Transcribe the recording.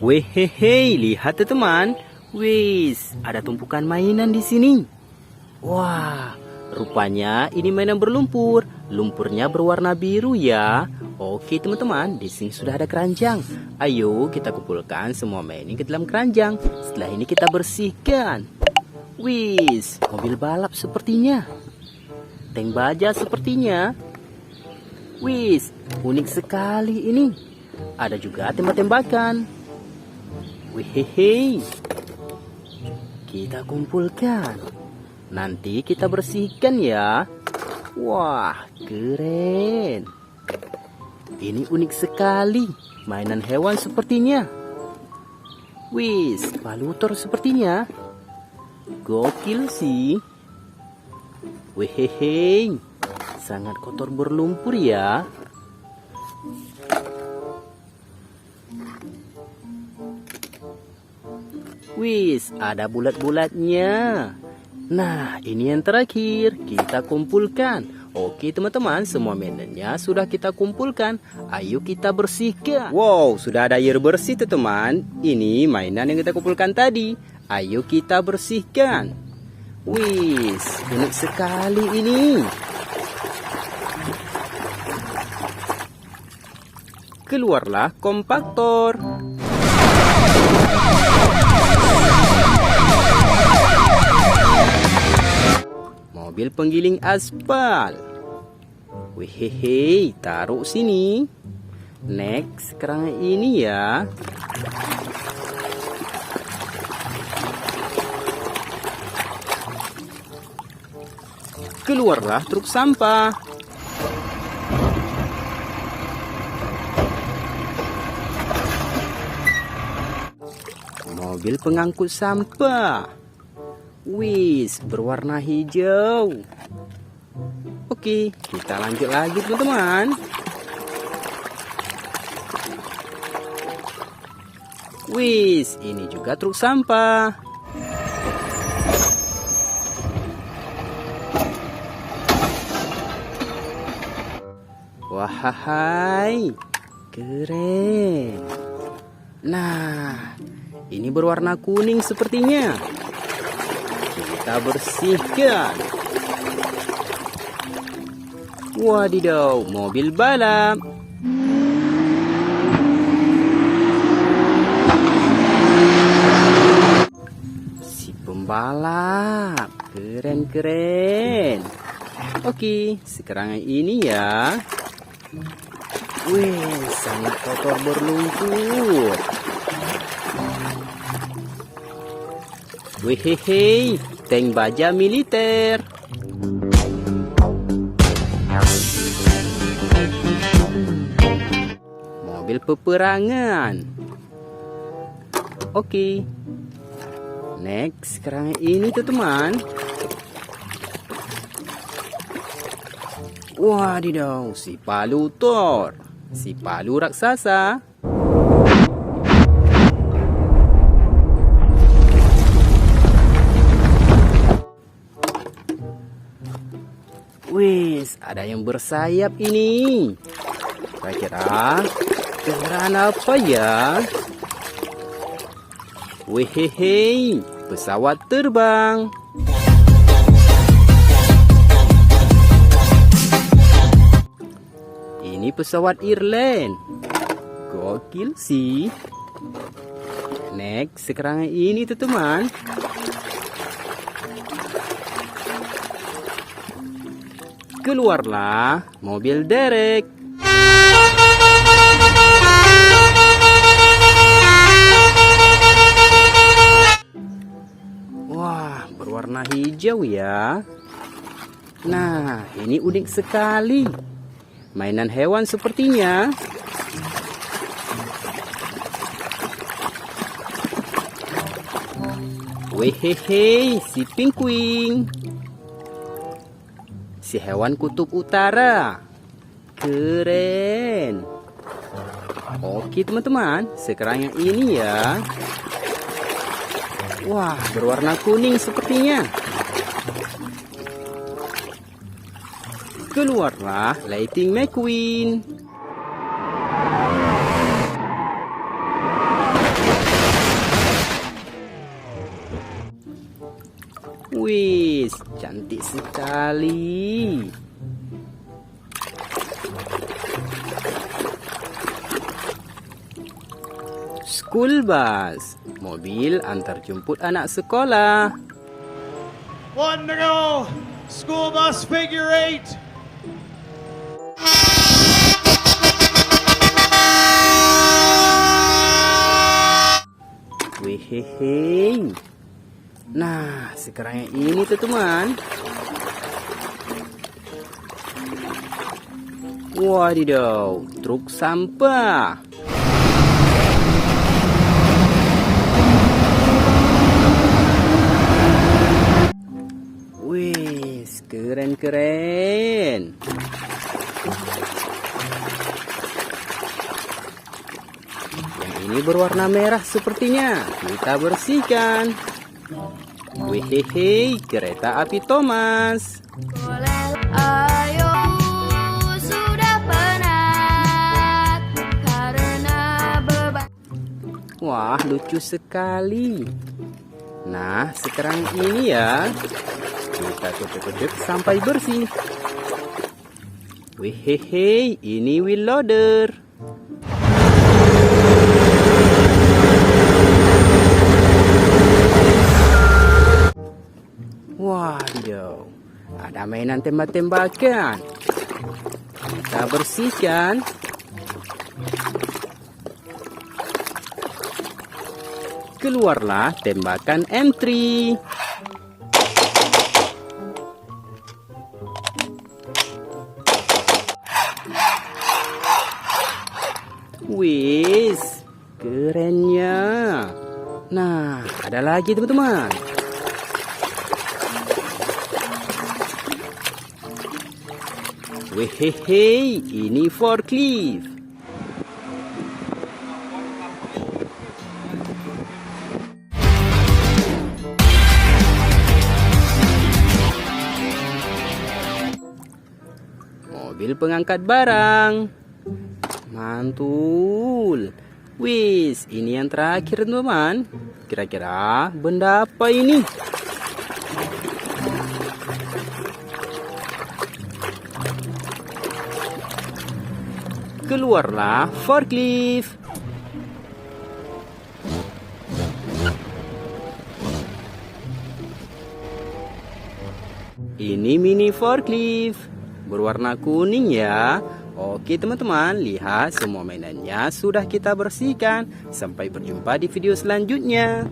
Wehehe, lihat teman. Wis, ada tumpukan mainan di sini. Wah, rupanya ini mainan berlumpur. Lumpurnya berwarna biru ya. Oke teman-teman, di sini sudah ada keranjang. Ayo kita kumpulkan semua mainan ke dalam keranjang. Setelah ini kita bersihkan. Wis, mobil balap sepertinya. Tank baja sepertinya. Wis, unik sekali ini. Ada juga tembak-tembakan. Wehehe. Kita kumpulkan. Nanti kita bersihkan ya. Wah, keren. Ini unik sekali. Mainan hewan sepertinya. Wis, palutor sepertinya. Gokil sih. Wehehe. Sangat kotor berlumpur ya. Wis, ada bulat-bulatnya. Nah, ini yang terakhir. Kita kumpulkan. Oke teman-teman, semua mainannya sudah kita kumpulkan. Ayo kita bersihkan. Wow, sudah ada air bersih teman. Ini mainan yang kita kumpulkan tadi. Ayo kita bersihkan. Wis, unik sekali ini. Keluarlah kompaktor. Mobil penggiling aspal. Wehehe, taruh sini. Next, sekarang ini ya. Keluarlah truk sampah. Mobil pengangkut sampah. Wis, berwarna hijau. Oke, kita lanjut lagi teman-teman. Wis, ini juga truk sampah. Wahai, keren. Nah, ini berwarna kuning sepertinya. Kita bersihkan. Wadidaw, mobil balap. Si pembalap. Keren-keren. Oke, sekarang ini ya. Wih, sangat kotor berlumpur. Wehehe, tank baja militer. Mobil peperangan. Oke. Next, sekarang ini tuh teman. Wadidaw, si palutor. Si palu raksasa. Wis, ada yang bersayap ini. Kira-kira kendaraan apa ya? Wehehe, pesawat terbang. Ini pesawat Ireland. Gokil sih. Next, sekarang ini tuh teman. Keluarlah mobil derek. Wah, berwarna hijau ya. Nah, ini unik sekali. Mainan hewan sepertinya. Wehehe, si penguin. Si hewan kutub utara. Keren. Oke teman-teman, sekarang yang ini ya. Wah, berwarna kuning sepertinya. Keluarlah Lightning McQueen. Wis, cantik sekali. School bus, mobil antar jemput anak sekolah. 1 to go. School bus figure 8. Wehehe. Nah, sekarang yang ini tuh teman. Wadidaw, truk sampah. Wih, keren-keren. Yang ini berwarna merah sepertinya. Kita bersihkan. Wehehe, kereta api Thomas. Ayo sudah penat karena beban. Wah, lucu sekali. Nah, sekarang ini ya. Kita tutup-tutup sampai bersih. Wehehe, ini wheel loader. Waduh, ada mainan tembak-tembakan. Kita bersihkan. Keluarlah tembakan M3. Wis, kerennya. Nah, ada lagi teman-teman. Wehehe, ini forklift. Mobil pengangkat barang. Mantul. Wis, ini yang terakhir teman-teman. Kira-kira benda apa ini? Keluarlah forklift. Ini mini forklift. Berwarna kuning ya. Oke teman-teman, lihat semua mainannya sudah kita bersihkan. Sampai berjumpa di video selanjutnya.